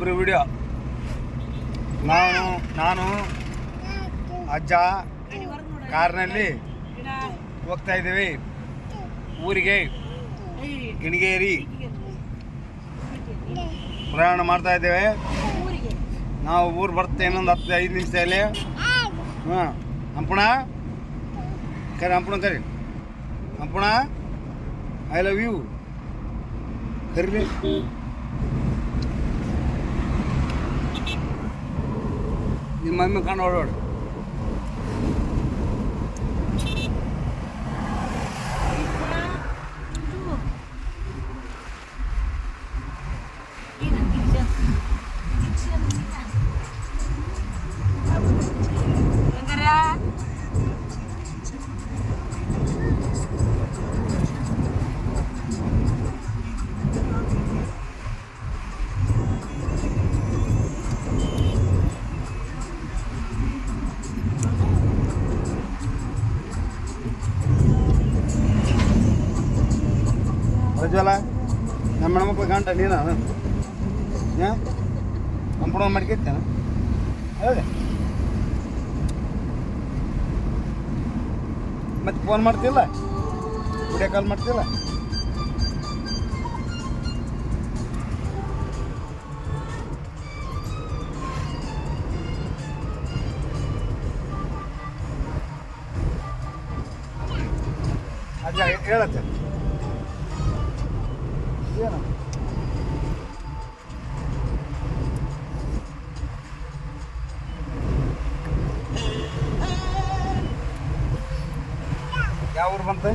ಇಬ್ಬರು ವಿಡಿಯೋ. ನಾನು ಅಜ್ಜ ಕಾರ್ನಲ್ಲಿ ಹೋಗ್ತಾ ಇದ್ದೀವಿ ಊರಿಗೆ. ಗಿಣಿಗೇರಿ ಪ್ರಯಾಣ ಮಾಡ್ತಾ ಇದ್ದೇವೆ ನಾವು. ಊರು ಬರ್ತೇವೆ ಇನ್ನೊಂದು 10-5 ನಿಮಿಷದಲ್ಲಿ. ಹಾಂ ಹಂಪಣ ಕರಿ, ಹಂಪಣ ಕರಿ, ಹಂಪಣ ಐ ಲವ್ ಯು ಕರೀಲಿ. ನಿಮ್ಮ ಮಮ್ಮಿ ಕಂಡು ಓಡೋಡು. ಪ್ರಜ್ವಲ ನಮ್ಮ ಹೆಣ್ಮಕ್ಳು ಗಂಟ ನೀನು ಹಾಂ ಕಂಪೌಂಡ್ ಮಾಡ್ಕೊತೇನೆ. ಹೌದೇ ಮತ್ತೆ ಫೋನ್ ಮಾಡ್ತಿಲ್ಲ, ವಿಡಿಯೋ ಕಾಲ್ ಮಾಡ್ತಿಲ್ಲ. ಅಜ್ಜ ಹೇಳತ್ತೆ ಏನು ಯಾವ ಊರು ಬಂತು?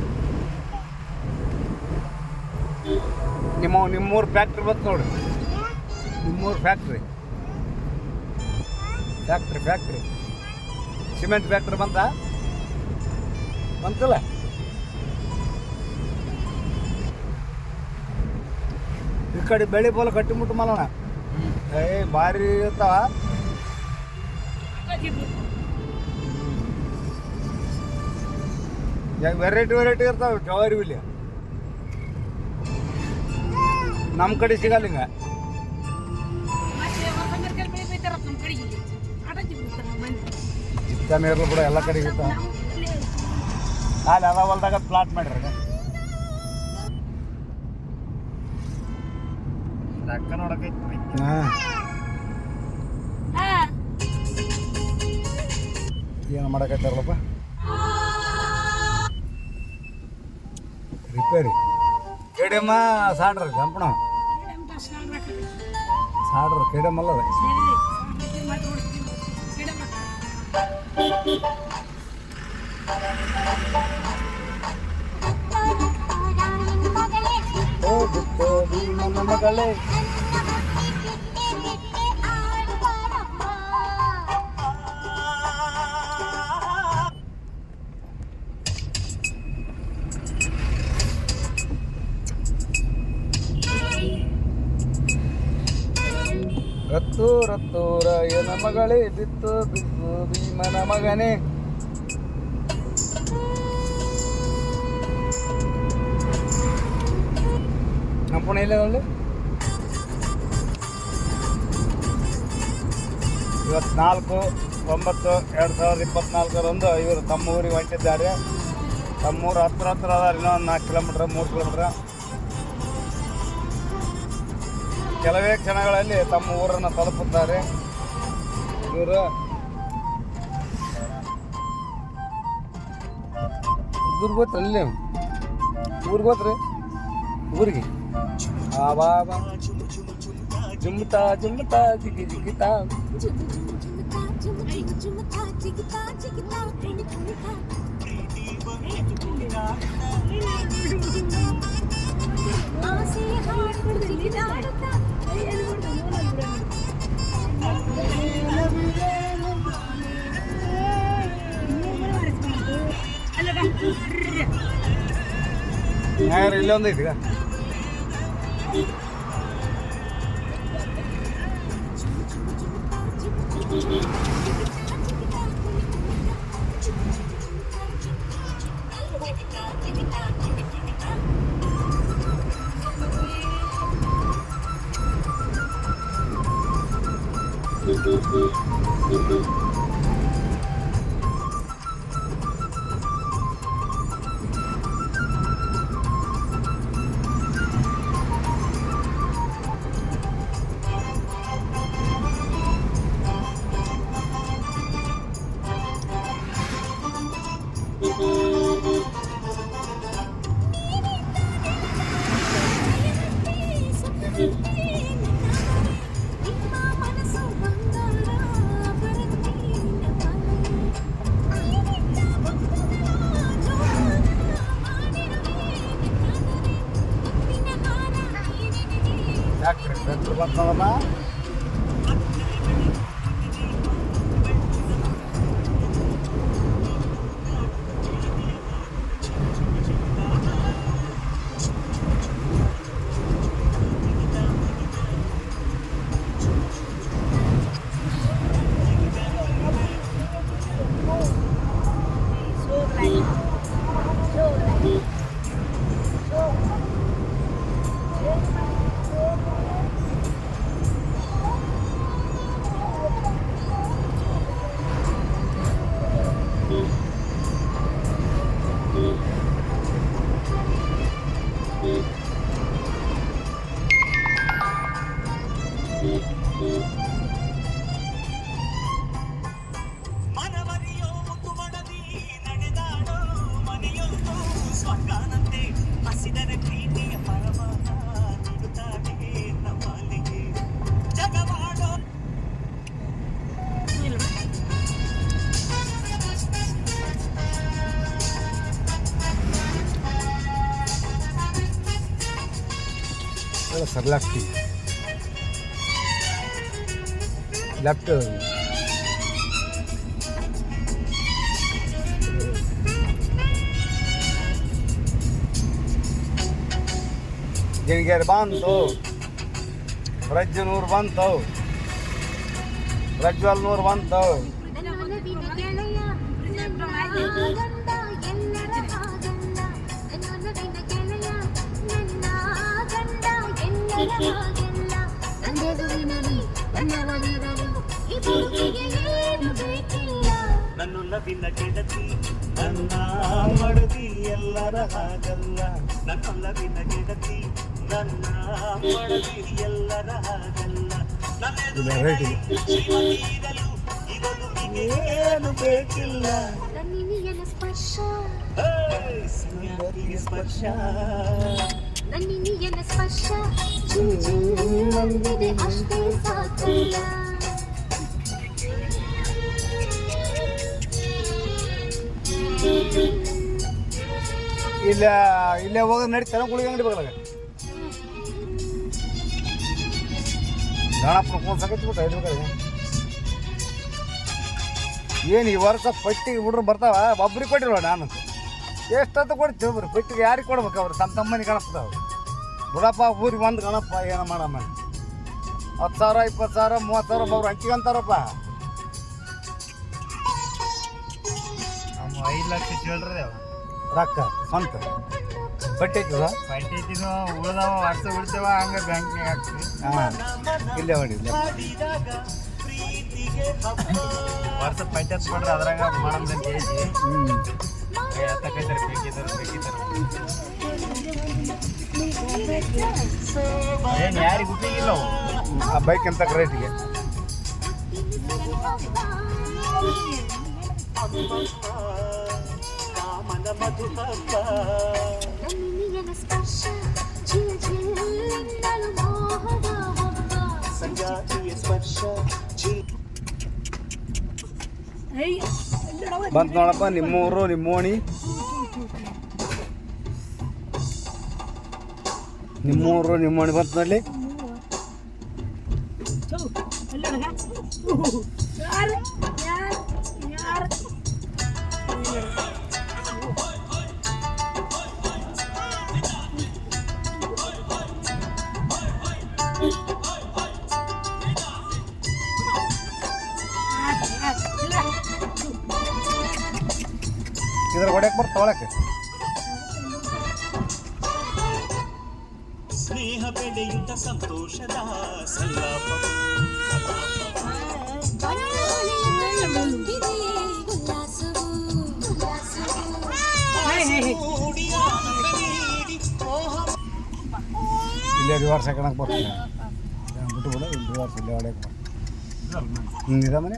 ನಿಮ್ಮೂರು ಫ್ಯಾಕ್ಟ್ರಿ ಬಂತು ನೋಡಿ. ನಿಮ್ಮೂರು ಫ್ಯಾಕ್ಟ್ರಿ ಸಿಮೆಂಟ್ ಫ್ಯಾಕ್ಟ್ರಿ ಬಂತಲ್ಲ. ಈ ಕಡೆ ಬೆಳೆ ಬೋಲ ಕಟ್ಟಿ ಮುಟ್ಟು ಮಲಣ ಭಾರಿ ಇರ್ತಾವ. ವೆರೈಟಿ ಇರ್ತಾವ ಜವಾರಿ ಇಲ್ಲಿ. ನಮ್ಮ ಕಡೆ ಸಿಗಲ್ಲ ಹಿಂಗ. ಚಿತ್ತ ನೀರ್ಲು ಕೂಡ ಎಲ್ಲ ಕಡೆ ಇರ್ತಾವ. ಅಲ್ಲಿ ಅದ ಹೊಲ್ದಾಗ ಪ್ಲಾಟ್ ಮಾಡಿರ ಅಕ್ಕ ನೋಡಕೈತಿ. ಏನು ಮಾಡಕೈತಾರಲ್ಲಪ್ಪ ರಿಪೇರಿ. ಕೆಡೆಮ್ಮ ಸಾಡ್ರ ಗಂಪಣ ಸಾಡ್ರ ಕೆಡೆಮ್ಮ ಅಲ್ಲದ. ನನ್ನ ಮಗಳೇ ರತ್ತೂರ ಏನ ಮಗಳೇ ಬಿತ್ತು ಭೀಮನ ಮಗನೇ. ಕಂಪೌಂಡ್ ಇಲ್ಲ ಒಳ್ಳೆ. ಇವತ್ತು 4/9/2024 ಇವರು ತಮ್ಮ ಊರಿಗೆ ಹೊಂಟಿದ್ದಾರೆ. ತಮ್ಮೂರು ಹತ್ರ ಅದಾರ. ಇನ್ನೊಂದು 4 ಕಿಲೋಮೀಟ್ರ್ 3 ಕಿಲೋಮೀಟ್ರ್. ಕೆಲವೇ ಕ್ಷಣಗಳಲ್ಲಿ ತಮ್ಮ ಊರನ್ನು ತಲುಪುತ್ತಾರೆ ಇವರು. ಊರಿಗೆ ಹೋತ್ರಿ ಅಲ್ಲಿ ಊರಿಗೆ ಹೋತ್ರಿ ಊರಿಗೆ ಬಾಬಾ ಜುಮ್ತಾ ಜಿಗಿ ಜಿಗಿತಾ. ಇಲ್ಲೊಂದು ಐತಿ. ಟ್ರ್ಯಾಕ್ಟರ್ ಬಂತದಲ್ಲ. सर लेफ्ट लेफ्ट ಗಿಣಿಗೇರಿ ಬಂತು, ಪ್ರಜ್ಜನೂರು ಬಂತು, ಪ್ರಜ್ವಲ್ನೂರು ಬಂತು. ನನ್ನೊಲವಿನ ಗೆಳತಿ ನನ್ನ ಮಡದಿ ಎಲ್ಲರ ಹಾಗಲ್ಲ, ನನ್ನೊಲವಿನ ಗೆಳತಿ ನನ್ನ ಮಡದಿ ಎಲ್ಲರ ಹಾಗಲ್ಲ, ಶ್ರೀಮತಿರಲು ಇವಳು ಏನು ಬೇಕಿಲ್ಲ, ನನ್ನಿನಿಯನ ಸ್ಪರ್ಶ ಸ್ಪರ್ಶ ನನ್ನಿನಿಯನ ಸ್ಪರ್ಶ ನಂದಿದೆ ಅಷ್ಟೇ ಸಾಕಲ್ಲ. ಇಲ್ಲೇ ಹೋಗೋದು ನಡೀತಾನೆ ಗುಳಿಗೆ ಅಂಗಡಿ ಬಗಲಾಗ ಗಣಪನ ಕೂರ್ಸಕತ್ಬಿಟ್ಟು ಐದು ಕಡೆ. ಏನು ಈ ವರ್ಷ ಪಟ್ಟಿಗೆ ಹುಡ್ರು ಬರ್ತಾವ, ಒಬ್ರಿಗೆ ಕೊಟ್ಟಿಲ್ವ ನಾನು. ಎಷ್ಟೊತ್ತು ಕೊಡ್ತೀವಿ ಒಬ್ರು ಪಟ್ಟಿಗೆ ಯಾರಿಗೆ ಕೊಡ್ಬೇಕು? ಅವ್ರು ತಮ್ಮ ತಮ್ಮನಿ ಗಣಪದವ್ರು ಬಿಡಪ್ಪ, ಊರಿಗೆ ಒಂದು ಗಣಪ ಏನೋ ಮಾಡಮ್ಮ. 10,000 20,000 30,000 ಒಬ್ಬರು ಹಂಚಿಗಂತಾರಪ್ಪ. 5 ಲಕ್ಷ ಚಿಲ್ಲರೆ ರೊಕ್ಕ ಸ್ವಂತ ಪಟ್ಟಿ ಐತಿವ, ಪಟ್ಟಿ ಐತಿನೋ ಉಳ್ದಾವ ವರ್ಷ ಉಳ್ತೇವ ಹಂಗೆ ಬ್ಯಾಂಕ್ನಾಗ ಹಾಕ್ತೀವಿ. ಹಾಂ ಇಲ್ಲೇ ಹೊಡಿ ವರ್ಷ ಪಟ್ಟಿ ಹತ್ಕೊಂಡ್ರೆ ಅದ್ರಾಗ ಮಾಡಮ್ದಂತ ಕೇಳಿ ಎತ್ತಕೈತಾರೆ ಬೇಕಿದ್ದಾರೆ ಏನು ಯಾರಿಗೆ ಉಪಯೋಗಿಲ್ಲ ಆ ಬೈಕ್ ಎಂತ ರೇಟಿಗೆ. ಬಂತು ನೋಡಪ್ಪ ನಿಮ್ಮೂರು ನಿಮ್ಮೋಣಿ, ನಿಮ್ಮೂರು ನಿಮ್ಮೋಣಿ ಬಂತು ನೋಡಿ. ಇದ್ರ ಹೊಡ್ಯಕ್ಕೆ ಬರ್ತ ತೊಗೊಳಕ್ಕೆ. ಸ್ನೇಹ ಬೆಳೆಯುತ್ತ ಸಂತೋಷದ ಸಲ್ಲಾಪ ಇಲ್ಲೇ ರಿವರ್ಸ್ ಹಾಕೋಣಕ್ಕೆ ಬರ್ತೀನಿ ಬಿಟ್ಟು ಬಿಡ ಇಲ್ಲಿ ರಿವರ್ಸ್ ಇಲ್ಲೇ ಹೊಡ್ಯಕ್ಕೆ ಬರ್ತೀನಿ ನಿಂದಿದ ಮನೆ